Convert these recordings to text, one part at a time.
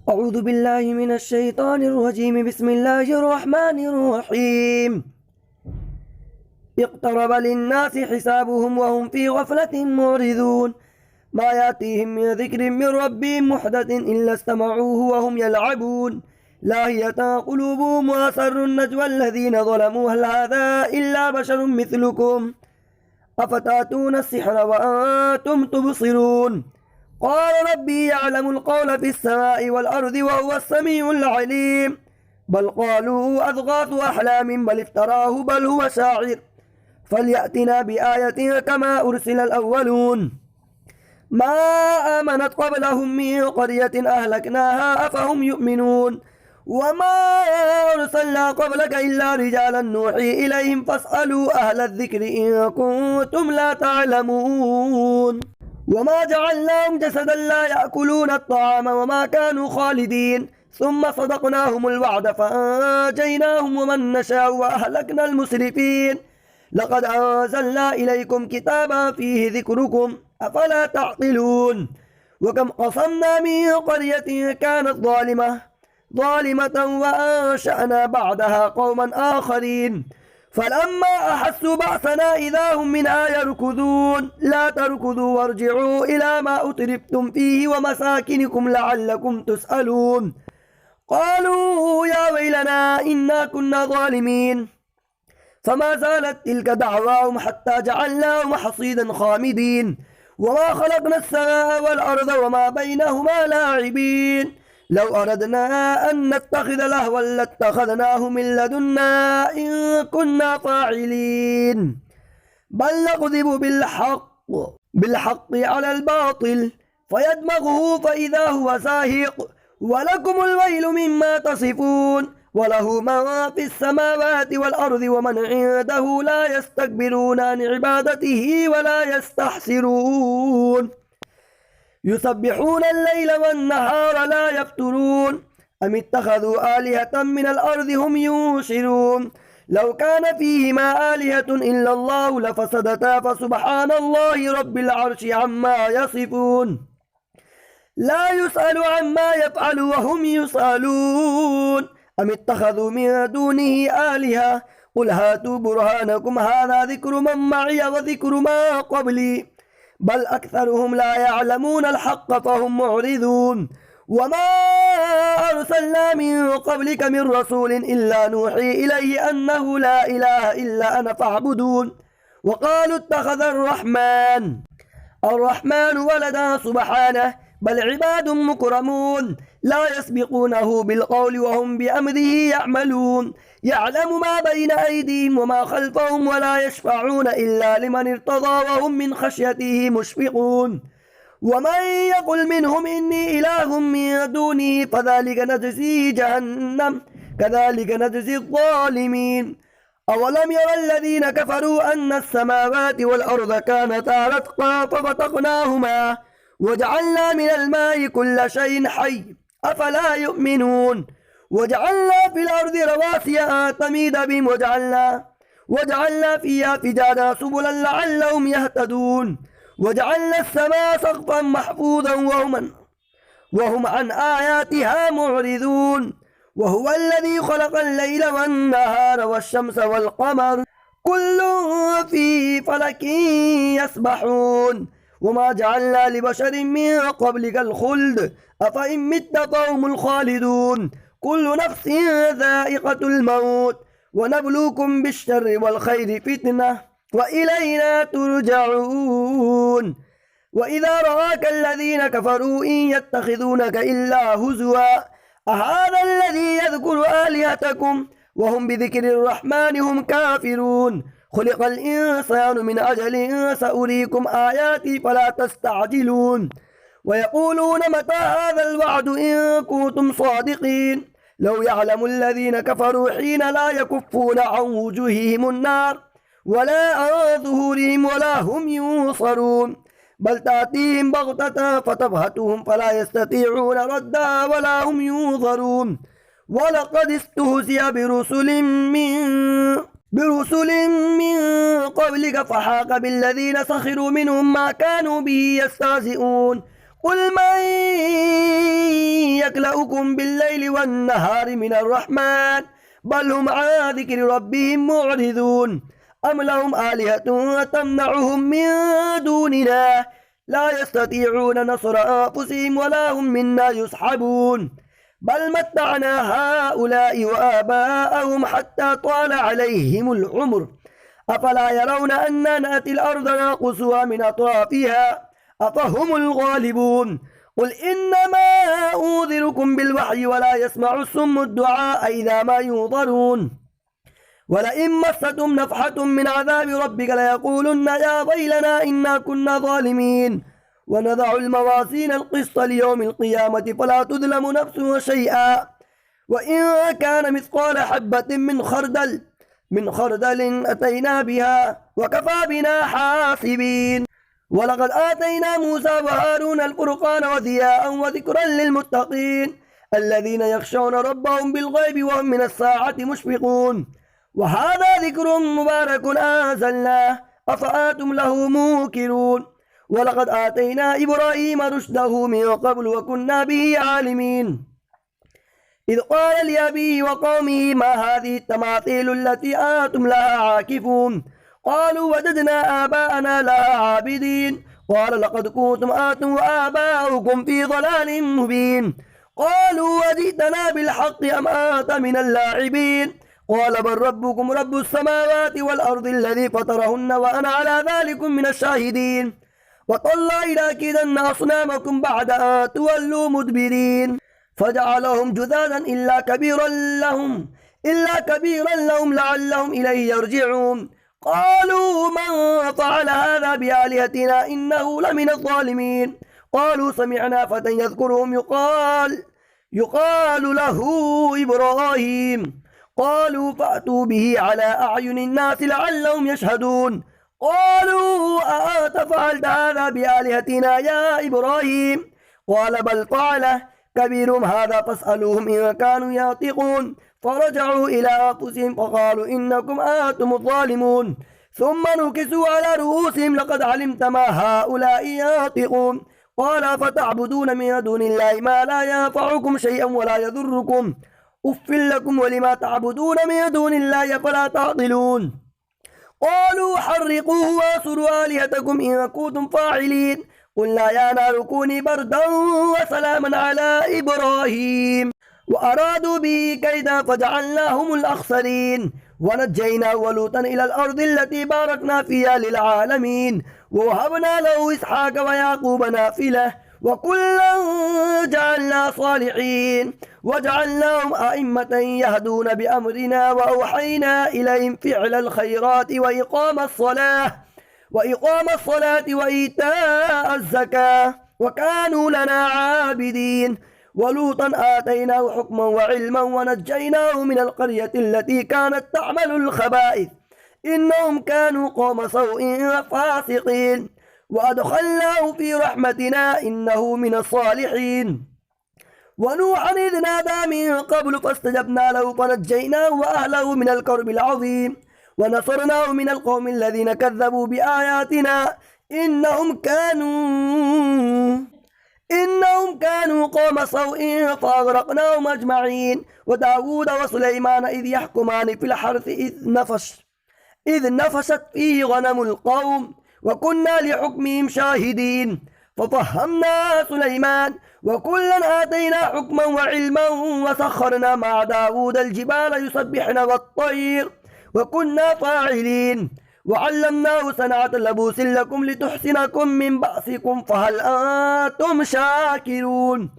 أعوذ بالله من الشيطان الرجيم. بسم الله الرحمن الرحيم. اقترب للناس حسابهم وهم في غفلة معرضون. ما يأتيهم من ذكر من ربهم محدث إلا استمعوه وهم يلعبون. لاهية قلوبهم وأسروا النجوى الذين ظلموا هل هذا إلا بشر مثلكم أفتأتون السحر وأنتم تبصرون. قال ربي يعلم القول في السماء والأرض وهو السميع العليم. بل قالوا أضغاث أحلام بل افتراه بل هو شاعر فليأتنا بآية كما أرسل الأولون. ما آمنت قبلهم من قرية أهلكناها أفهم يؤمنون. وما أرسلنا قبلك إلا رجالا نوحي إليهم فاسألوا أهل الذكر إن كنتم لا تعلمون. وما جعلناهم جسدا لا يأكلون الطعام وما كانوا خالدين ثم صدقناهم الوعد فأنجيناهم ومن نشاء وأهلكنا المسرفين. لقد أنزلنا إليكم كتابا فيه ذكركم أفلا تعقلون. وكم قصمنا من قرية كانت ظالمة وأنشأنا بعدها قوما آخرين فلما أحسوا بأسنا إذا هم منها يركضون. لا تركضوا وارجعوا إلى ما أترفتم فيه ومساكنكم لعلكم تسألون. قالوا يا ويلنا إنا كنا ظالمين فما زالت تلك دعواهم حتى جعلناهم حصيدا خامدين. وما خلقنا السماء والأرض وما بينهما لاعبين. لو أردنا أن نتخذ لهوا لاتخذناه من لدنا إن كنا فاعلين. بل نكذب بالحق على الباطل فيدمغه فإذا هو زاهق. ولكم الويل مما تصفون. وله ما في السماوات والأرض ومن عنده لا يستكبرون عن عبادته ولا يستحسرون. يسبحون الليل والنهار لا يفترون. أم اتخذوا آلهة من الأرض هم ينشرون. لو كان فيهما آلهة إلا الله لفسدتا فسبحان الله رب العرش عما يصفون. لا يسأل عما يفعل وهم يسألون. أم اتخذوا من دونه آلهة قل هاتوا برهانكم هذا ذكر من معي وذكر ما قبلي بل أكثرهم لا يعلمون الحق فهم معرضون. وما أرسلنا من قبلك من رسول إلا نوحي إليه أنه لا إله إلا أنا فاعبدون. وقالوا اتخذ الرحمن ولدا سبحانه بل عباد مكرمون لا يسبقونه بالقول وهم بأمره يعملون. يعلم ما بين أيديهم وما خلفهم ولا يشفعون إلا لمن ارتضى وهم من خشيته مشفقون. ومن يقل منهم إني إله من دونه فذلك نجزيه جهنم كذلك نجزي الظالمين. أولم يرى الذين كفروا أن السماوات والأرض كانتا رتقا ففتقناهما وجعلنا من الماء كل شيء حي أفلا يؤمنون. وجعلنا في الأرض رواسي تميد بهم وجعلنا فيها فجاجا سبلا لعلهم يهتدون. وجعلنا السماء سقفا محفوظا وهم عن آياتها معرضون. وهو الذي خلق الليل والنهار والشمس والقمر كل في فلك يسبحون. وما جعلنا لبشر من قبلك الخلد أفإن مت فهم الخالدون. كل نفس ذائقة الموت ونبلوكم بالشر والخير فتنة وإلينا ترجعون. وإذا رآك الذين كفروا إن يتخذونك إلا هزوا أهذا الذي يذكر آلهتكم وهم بذكر الرحمن هم كافرون. خلق الإنسان من أجل سأريكم آياتي فلا تستعجلون. ويقولون متى هذا الوعد إن كنتم صادقين. لو يعلم الذين كفروا حين لا يكفون عن وجوههم النار ولا عن ظهورهم ولا هم ينصرون. بل تأتيهم بغتة فتبهتهم فلا يستطيعون ردها ولا هم ينظرون. ولقد استهزئ برسل من قبلك فحاق بالذين سخروا منهم ما كانوا به يستهزئون. قل من يكلؤكم بالليل والنهار من الرحمن بل هم عن ذكر ربهم معرضون أم لهم آلهة تمنعهم من دوننا لا يستطيعون نصر أنفسهم ولا هم منا يسحبون بل متعنا هؤلاء وآباءهم حتى طال عليهم العمر أفلا يرون أننا نأتي الأرض ننقصها من أطرافها أفهم الغالبون قل إنما أنذركم بالوحي ولا يسمع الصم الدعاء إذا ما ينظرون ولئن مستهم نفحة من عذاب ربك ليقولن يا ويلنا إنا كنا ظالمين ونضع الموازين القسط ليوم القيامة فلا تظلم نفس شيئا وإن كان مثقال حبة من خردل أتينا بها وكفى بنا حاسبين ولقد آتينا موسى وهارون الفرقان وضياء وذكرا للمتقين الذين يخشون ربهم بالغيب وهم من الساعة مشفقون وهذا ذكر مبارك أنزلناه أفأنتم له منكرون ولقد آتينا إبراهيم رشده من قبل وكنا به عالمين إذ قال لأبيه وقومه ما هذه التماثيل التي أنتم لها عاكفون قالوا وجدنا آباءنا لها عابدين قال لقد كنتم أنتم وآباؤكم في ضلال مبين قالوا وجئتنا بالحق أم أنت من اللاعبين قال بل ربكم رب السماوات والأرض الذي فطرهن وأنا على ذلك من الشاهدين وتالله لأكيدن أصنامكم بعد أن تولوا مدبرين فجعلهم جذاذا إلا كبيرا لهم لعلهم إليه يرجعون قالوا من فعل هذا بآلهتنا إنه لمن الظالمين قالوا سمعنا فتى يذكرهم يقال له إبراهيم قالوا فأتوا به على أعين الناس لعلهم يشهدون قالوا أأنت فعلت هذا بآلهتنا يا إبراهيم قال بل فعله كبيرهم هذا فاسألوهم إن كانوا ينطقون فرجعوا إلى أنفسهم فقالوا إنكم أنتم الظالمون ثم نكسوا على رؤوسهم لقد علمت ما هؤلاء ينطقون قال فتعبدون من دون الله ما لا ينفعكم شيئا ولا يضركم أف لكم ولما تعبدون من دون الله فلا تعقلون قالوا حرقوه وانصروا آلهتكم إن كنتم فاعلين قلنا يا نار كوني بردا وسلاما على إبراهيم وأرادوا به كيدا فجعلناهم الأخسرين ونجينا ولوطا إلى الأرض التي باركنا فيها للعالمين ووهبنا له إسحاق ويعقوب نافلة وكلا جعلنا صالحين وجعلناهم أئمة يهدون بأمرنا وأوحينا إليهم فعل الخيرات وإقام الصلاة وإيتاء الزكاة وكانوا لنا عابدين ولوطا آتيناه حكما وعلما ونجيناه من القرية التي كانت تعمل الخبائث إنهم كانوا قوم سوء فاسقين وأدخلناه في رحمتنا إنه من الصالحين ونوحا إذ نادى من قبل فاستجبنا له فنجيناه وأهله من الكرب العظيم ونصرناه من القوم الذين كذبوا بآياتنا إنهم كانوا قوم سوء فأغرقناهم أجمعين وداود وسليمان إذ يحكمان في الحرث إذ نفشت فيه غنم القوم وكنا لحكمهم شاهدين ففهمنا سليمان وكلا آتينا حكما وعلما وسخرنا مع داود الجبال يسبحن والطير وكنا فاعلين وعلمناه صنعة لبوس لكم لتحسنكم من بأسكم فهل أنتم شاكرون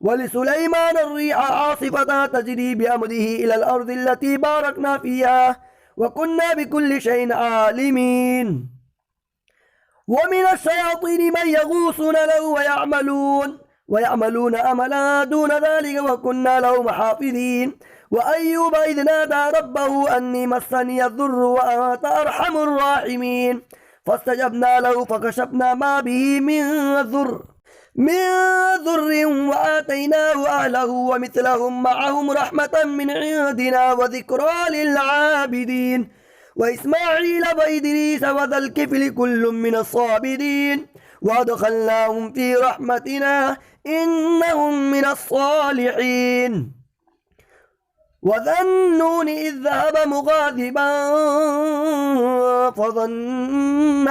ولسليمان الريح عاصفة تجري بأمره إلى الأرض التي باركنا فيها وكنا بكل شيء عالمين ومن الشياطين من يغوصون له ويعملون أملا دون ذلك وكنا له محافظين وأيوب إذ نادى ربه أني مسني الضر وأنت أرحم الراحمين فاستجبنا له فكشفنا ما به من ضر وآتيناه أهله ومثلهم معهم رحمة من عندنا وذكرى للعابدين وإسماعيل وإدريس وذا الكفل كل من الصابرين وأدخلناهم في رحمتنا إنهم من الصالحين. وذا النون إذ ذهب مغاضبا فظن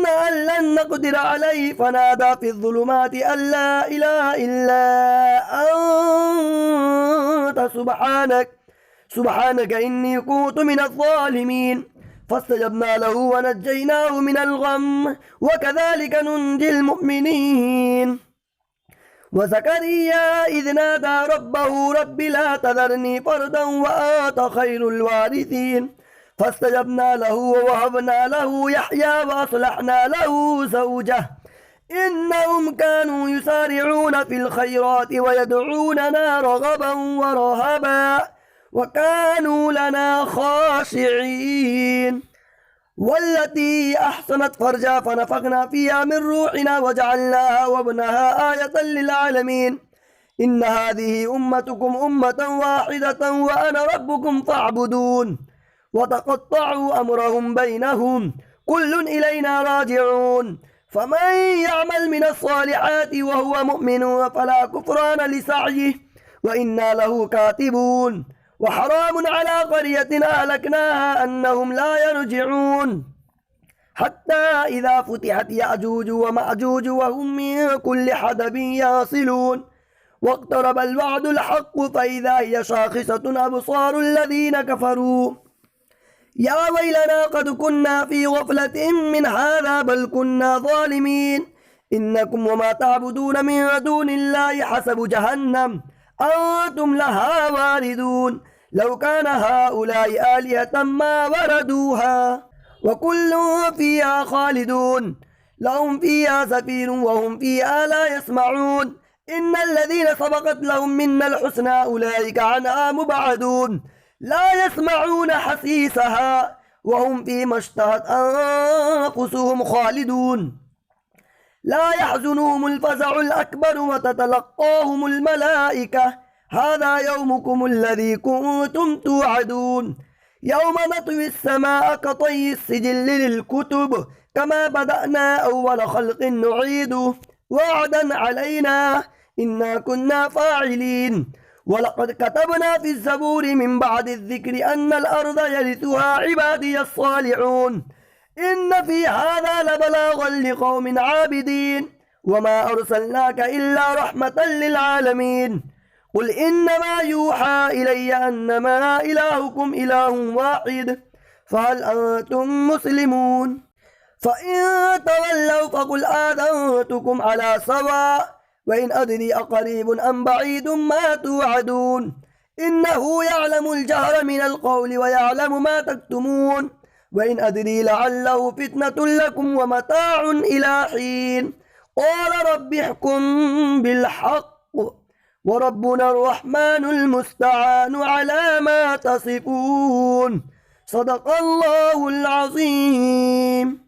أن لن نقدر عليه فنادى في الظلمات أن لا إله إلا أنت سبحانك إني كنت من الظالمين. فاستجبنا له ونجيناه من الغم وكذلك ننجي المؤمنين. وزكريا إذ نادى ربه رب لا تذرني فردا وأنت خير الوارثين. فاستجبنا له ووهبنا له يحيى وأصلحنا له زوجه إنهم كانوا يسارعون في الخيرات ويدعوننا رغبا ورهبا وكانوا لنا خاشعين. والتي أحصنت فرجها فنفخنا فيها من روحنا وجعلناها وابنها آية للعالمين. إن هذه أمتكم أمة واحدة وأنا ربكم فاعبدون. وتقطعوا أمرهم بينهم كل إلينا راجعون. فمن يعمل من الصالحات وهو مؤمن فلا كفران لسعيه وإنا له كاتبون. وحرام على قرية أهلكناها أنهم لا يرجعون حتى إذا فتحت يأجوج ومأجوج وهم من كل حدب يصلون. واقترب الوعد الحق فإذا هي شاخصة أبصار الذين كفروا يا ويلنا قد كنا في غفلة من هذا بل كنا ظالمين. إنكم وما تعبدون من دون الله حسب جهنم أنتم لها واردون. لو كان هؤلاء آلهة ما وردوها وكل فيها خالدون. لهم فيها زفير وهم فيها لا يسمعون. إن الذين سبقت لهم منا الحسنى أولئك عنها مبعدون لا يسمعون حسيسها وهم فيما اشتهت أنفسهم خالدون. لا يحزنهم الفزع الأكبر وتتلقاهم الملائكة هذا يومكم الذي كنتم توعدون. يوم نطوي السماء كطي السجل للكتب كما بدأنا أول خلق نعيده وعدا علينا إنا كنا فاعلين. ولقد كتبنا في الزبور من بعد الذكر أن الأرض يرثها عبادي الصالحون. إن في هذا لبلاغا لقوم عابدين. وما أرسلناك إلا رحمة للعالمين. قل إنما يوحى إلي أنما إلهكم إله واحد فهل أنتم مسلمون؟ فإن تولوا فقل آذنتكم على سواء وإن أدري أقريب أم بعيد ما توعدون. إنه يعلم الجهر من القول ويعلم ما تكتمون. وإن أدري لعله فتنة لكم ومتاع إلى حين. قال رب احكم بالحق وربنا الرحمن المستعان على ما تصفون. صدق الله العظيم.